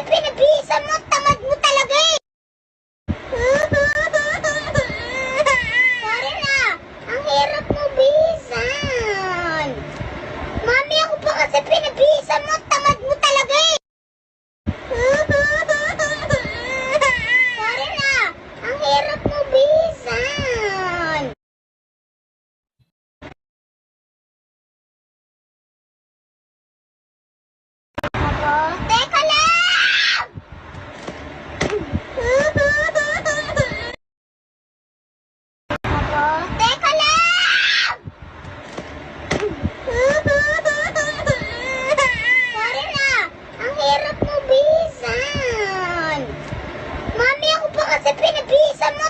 Pinabihisan mo, tamad mo talaga eh! Sorry na, ang hirap mo bihisan. Mami, ako pa kasi pinabihisan mo, tamad mo talaga eh! Sorry na, ang hirap mo bihisan. Teka lang! Teka lang! Sorry na, ang hirap mo bihisan. Mami, ako pa kasi pinabihisan mo,